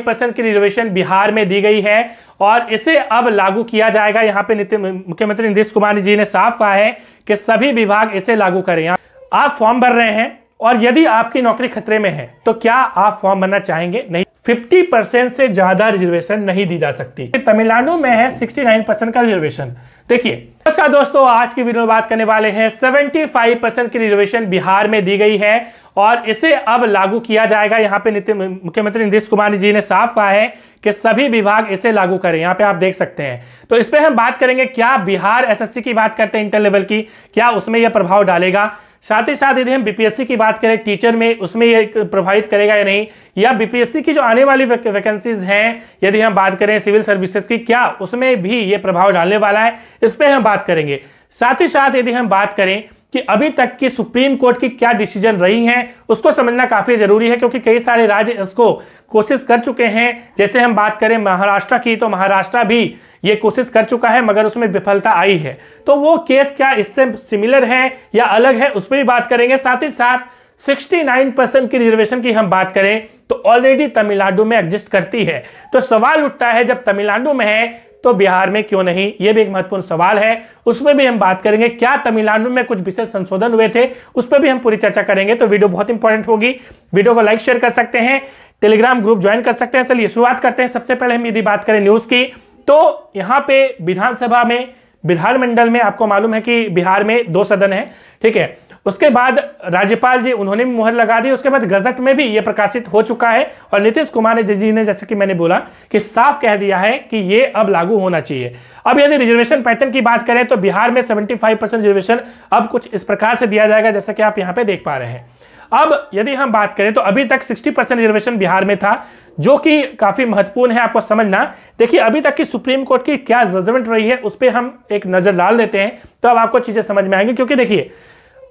50% की रिजर्वेशन बिहार में दी गई है और इसे अब लागू किया जाएगा। यहाँ पे मुख्यमंत्री नीतीश कुमार जी ने साफ कहा है कि सभी विभाग इसे लागू करें। आप फॉर्म भर रहे हैं और यदि आपकी नौकरी खतरे में है तो क्या आप फॉर्म भरना चाहेंगे? नहीं। 50% से ज्यादा रिजर्वेशन नहीं दी जा सकती। तमिलनाडु में है 69% का रिजर्वेशन। देखिए नमस्कार दोस्तों, आज की वीडियो में बात करने वाले हैं 75% की रिजर्वेशन बिहार में दी गई है और इसे अब लागू किया जाएगा। यहाँ पे मुख्यमंत्री नीतीश कुमार जी ने साफ कहा है कि सभी विभाग इसे लागू करें। यहाँ पे आप देख सकते हैं। तो इस पे हम बात करेंगे, क्या बिहार एसएससी की बात करते हैं इंटर लेवल की, क्या उसमें यह प्रभाव डालेगा? साथ ही साथ यदि हम बीपीएससी की बात करें टीचर में, उसमें ये प्रभावित करेगा या नहीं, या बीपीएससी की जो आने वाली वैकेंसीज हैं यदि हम बात करें सिविल सर्विसेज की, क्या उसमें भी ये प्रभाव डालने वाला है, इस पर हम बात करेंगे। साथ ही साथ यदि हम बात करें कि अभी तक की सुप्रीम कोर्ट की क्या डिसीजन रही हैं, उसको समझना काफी जरूरी है क्योंकि कई सारे राज्य इसको कोशिश कर चुके हैं। जैसे हम बात करें महाराष्ट्र की, तो महाराष्ट्र भी ये कोशिश कर चुका है मगर उसमें विफलता आई है। तो वो केस क्या इससे सिमिलर है या अलग है, उस पर भी बात करेंगे। साथ ही साथ 69% की रिजर्वेशन की हम बात करें तो ऑलरेडी तमिलनाडु में एग्जिस्ट करती है। तो सवाल उठता है जब तमिलनाडु में है तो बिहार में क्यों नहीं? ये भी एक महत्वपूर्ण सवाल है, उसमें भी हम बात करेंगे। क्या तमिलनाडु में कुछ विशेष संशोधन हुए थे, उस पर भी हम पूरी चर्चा करेंगे। तो वीडियो बहुत इंपॉर्टेंट होगी। वीडियो को लाइक शेयर कर सकते हैं, टेलीग्राम ग्रुप ज्वाइन कर सकते हैं। चलिए शुरुआत करते हैं। सबसे पहले हम यदि बात करें न्यूज की, तो यहाँ पे विधानसभा में, विधानमंडल में आपको मालूम है कि बिहार में 2 सदन है, ठीक है। उसके बाद राज्यपाल जी उन्होंने भी मुहर लगा दी। उसके बाद गजट में भी ये प्रकाशित हो चुका है और नीतीश कुमार जी ने, जैसे कि मैंने बोला, कि साफ कह दिया है कि ये अब लागू होना चाहिए। अब यदि रिजर्वेशन पैटर्न की बात करें तो बिहार में 75% रिजर्वेशन अब कुछ इस प्रकार से दिया जाएगा जैसा कि आप यहाँ पे देख पा रहे हैं। अब यदि हम बात करें तो अभी तक 60% रिजर्वेशन बिहार में था, जो कि काफी महत्वपूर्ण है आपको समझना। देखिए अभी तक की सुप्रीम कोर्ट की क्या जजमेंट रही है उस पर हम एक नजर डाल देते हैं, तो अब आपको चीजें समझ में आएंगी। क्योंकि देखिए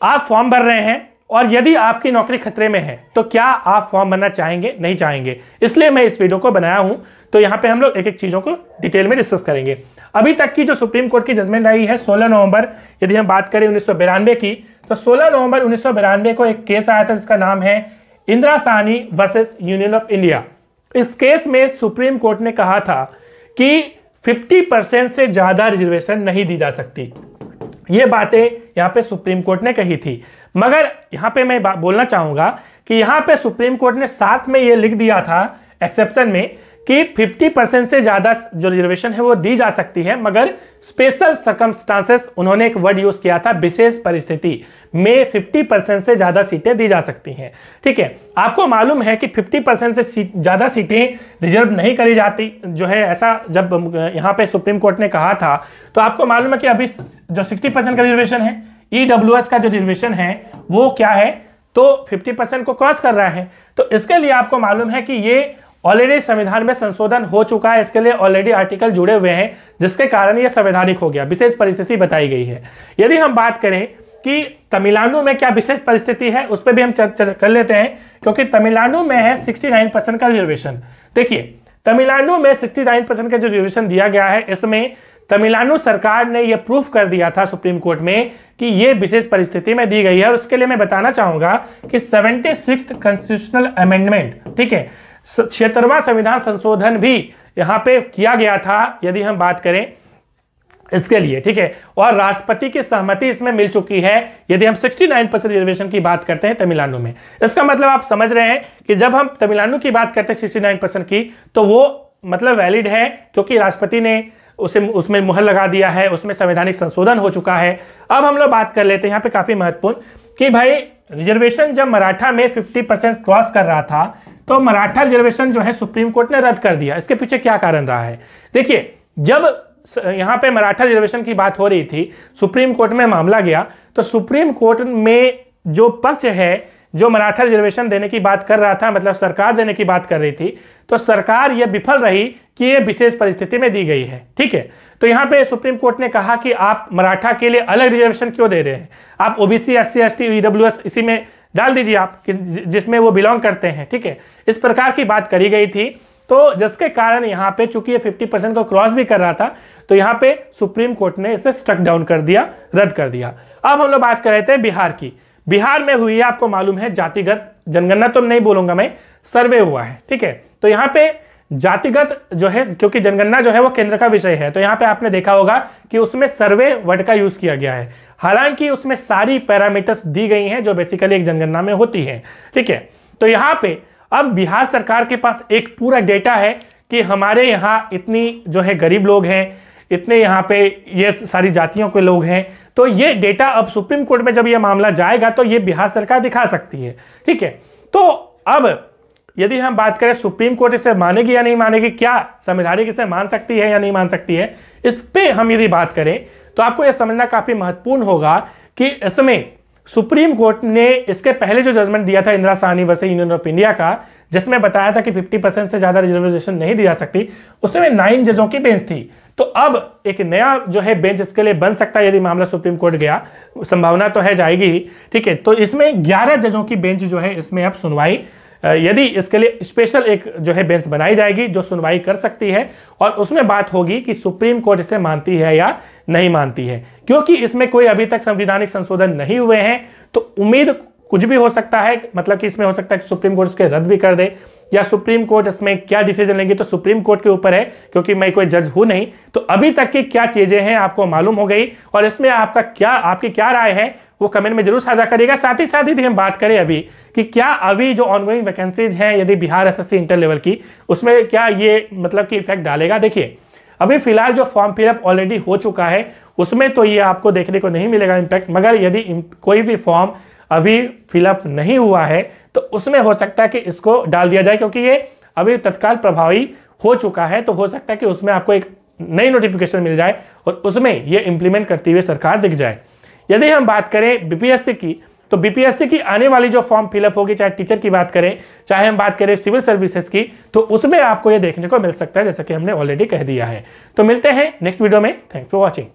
आप फॉर्म भर रहे हैं और यदि आपकी नौकरी खतरे में है तो क्या आप फॉर्म भरना चाहेंगे? नहीं चाहेंगे। इसलिए मैं इस वीडियो को बनाया हूं। तो यहाँ पे हम लोग एक एक चीजों को डिटेल में डिस्कस करेंगे। अभी तक की जो सुप्रीम कोर्ट की जजमेंट आई है 16 नवंबर, यदि हम बात करें 1992 की, तो 16 नवंबर 1992 को एक केस आया था जिसका नाम है Indira Sahni versus union of India. इस केस में सुप्रीम कोर्ट ने कहा था कि 50% से ज्यादा रिजर्वेशन नहीं दी जा सकती। ये बातें यहाँ पे सुप्रीम कोर्ट ने कही थी, मगर यहाँ पे मैं बोलना चाहूंगा कि यहाँ पे सुप्रीम कोर्ट ने साथ में ये लिख दिया था एक्सेप्शन में कि 50% से ज्यादा जो रिजर्वेशन है वो दी जा सकती है, मगर स्पेशल सर्कमस्टांसेस, उन्होंने एक वर्ड यूज किया था, विशेष परिस्थिति में 50% से ज्यादा सीटें दी जा सकती हैं। ठीक है, आपको मालूम है कि 50% से ज्यादा सीटें रिजर्व नहीं करी जाती, जो है ऐसा जब यहाँ पे सुप्रीम कोर्ट ने कहा था। तो आपको मालूम है कि अभी जो 60% का रिजर्वेशन है, ईडब्ल्यूएस का जो रिजर्वेशन है वो क्या है, तो 50% को क्रॉस कर रहा है। तो इसके लिए आपको मालूम है कि ये ऑलरेडी संविधान में संशोधन हो चुका है, इसके लिए ऑलरेडी आर्टिकल जुड़े हुए हैं, जिसके कारण यह संवैधानिक हो गया, विशेष परिस्थिति बताई गई है। यदि हम बात करें कि तमिलनाडु में क्या विशेष परिस्थिति है, उस पर भी हम चर्चा कर लेते हैं, क्योंकि तमिलनाडु में है 69% का रिजर्वेशन। देखिए तमिलनाडु में 69% का जो रिजर्वेशन दिया गया है, इसमें तमिलनाडु सरकार ने यह प्रूफ कर दिया था सुप्रीम कोर्ट में कि यह विशेष परिस्थिति में दी गई है। और उसके लिए मैं बताना चाहूंगा कि 76th कॉन्स्टिट्यूशनल अमेंडमेंट, ठीक है, 76वां संविधान संशोधन भी यहाँ पे किया गया था, यदि हम बात करें इसके लिए, ठीक है। और राष्ट्रपति की सहमति इसमें मिल चुकी है, यदि हम 69% रिजर्वेशन की बात करते हैं तमिलनाडु में। इसका मतलब आप समझ रहे हैं कि जब हम तमिलनाडु की बात करते हैं 69% की, तो वो मतलब वैलिड है, क्योंकि राष्ट्रपति ने उसमें मुहर लगा दिया है, उसमें संवैधानिक संशोधन हो चुका है। अब हम लोग बात कर लेते हैं यहाँ पे काफी महत्वपूर्ण कि भाई रिजर्वेशन जब मराठा में 50% क्रॉस कर रहा था, तो मराठा रिजर्वेशन जो है सुप्रीम कोर्ट ने रद्द कर दिया। इसके पीछे क्या कारण रहा है? देखिए जब यहाँ पे मराठा रिजर्वेशन की बात हो रही थी, सुप्रीम कोर्ट में मामला गया, तो सुप्रीम कोर्ट में जो पक्ष है जो मराठा रिजर्वेशन देने की बात कर रहा था, मतलब सरकार देने की बात कर रही थी, तो सरकार यह विफल रही कि यह विशेष परिस्थिति में दी गई है। ठीक है, तो यहाँ पे सुप्रीम कोर्ट ने कहा कि आप मराठा के लिए अलग रिजर्वेशन क्यों दे रहे हैं, आप ओबीसी, एससी, एसटी, ईडब्ल्यूएस इसी में डाल दीजिए आप, जिसमें वो बिलोंग करते हैं। ठीक है, इस प्रकार की बात करी गई थी। तो जिसके कारण यहाँ पे चूंकि ये 50% को क्रॉस भी कर रहा था, तो यहाँ पे सुप्रीम कोर्ट ने इसे स्ट्रक डाउन कर दिया, रद्द कर दिया। अब हम लोग बात कर रहे थे बिहार की। बिहार में हुई है, आपको मालूम है, जातिगत जनगणना तो नहीं बोलूंगा मैं, सर्वे हुआ है। ठीक है, तो यहाँ पे जातिगत जो है, क्योंकि जनगणना जो है वो केंद्र का विषय है, तो यहाँ पे आपने देखा होगा कि उसमें सर्वे वर्ड का यूज किया गया है। हालांकि उसमें सारी पैरामीटर्स दी गई हैं जो बेसिकली एक जनगणना में होती हैं, ठीक है। तो यहाँ पे अब बिहार सरकार के पास एक पूरा डेटा है कि हमारे यहाँ इतनी जो है गरीब लोग हैं, इतने यहाँ पे ये सारी जातियों के लोग हैं, तो ये डेटा अब सुप्रीम कोर्ट में जब ये मामला जाएगा तो ये बिहार सरकार दिखा सकती है, ठीक है। तो अब यदि हम बात करें सुप्रीम कोर्ट इसे मानेगी या नहीं मानेगी, क्या संवैधानिक इसे मान सकती है या नहीं मान सकती है, इस पे हम यदि बात करें तो आपको यह समझना काफी महत्वपूर्ण होगा कि इसमें सुप्रीम कोर्ट ने इसके पहले जो जजमेंट दिया था Indira Sahni versus union of India का, जिसमें बताया था कि 50% से ज्यादा रिजर्वेशन नहीं दी जा सकती, उसमें 9 जजों की बेंच थी। तो अब एक नया जो है बेंच इसके लिए बन सकता है यदि मामला सुप्रीम कोर्ट गया, संभावना तो है जाएगी ही, ठीक है। तो इसमें 11 जजों की बेंच जो है इसमें अब सुनवाई, यदि इसके लिए स्पेशल एक जो है बेंच बनाई जाएगी जो सुनवाई कर सकती है, और उसमें बात होगी कि सुप्रीम कोर्ट इसे मानती है या नहीं मानती है। क्योंकि इसमें कोई अभी तक संवैधानिक संशोधन नहीं हुए हैं, तो उम्मीद कुछ भी हो सकता है, मतलब कि इसमें हो सकता है कि सुप्रीम कोर्ट इसके रद्द भी कर दे, या सुप्रीम कोर्ट इसमें क्या डिसीजन लेंगे तो सुप्रीम कोर्ट के ऊपर है, क्योंकि मैं कोई जज हूं नहीं। तो अभी तक की क्या चीजें हैं आपको मालूम हो गई, और इसमें आपकी क्या राय है वो कमेंट में जरूर साझा करिएगा। साथ ही साथ यदि हम बात करें अभी कि क्या अभी जो ऑनगोइंग वैकेंसीज हैं यदि बिहार एसएससी इंटर लेवल की, उसमें क्या ये मतलब कि इफेक्ट डालेगा। देखिए अभी फिलहाल जो फॉर्म फिलअप ऑलरेडी हो चुका है उसमें तो ये आपको देखने को नहीं मिलेगा इम्पैक्ट, मगर यदि कोई भी फॉर्म अभी फिलअप नहीं हुआ है तो उसमें हो सकता है कि इसको डाल दिया जाए, क्योंकि ये अभी तत्काल प्रभावी हो चुका है। तो हो सकता है कि उसमें आपको एक नई नोटिफिकेशन मिल जाए और उसमें ये इंप्लीमेंट करती हुई सरकार दिख जाए। यदि हम बात करें बीपीएससी की, तो बीपीएससी की आने वाली जो फॉर्म फिलअप होगी, चाहे टीचर की बात करें, चाहे हम बात करें सिविल सर्विसेज की, तो उसमें आपको ये देखने को मिल सकता है, जैसा कि हमने ऑलरेडी कह दिया है। तो मिलते हैं नेक्स्ट वीडियो में। Thanks for watching.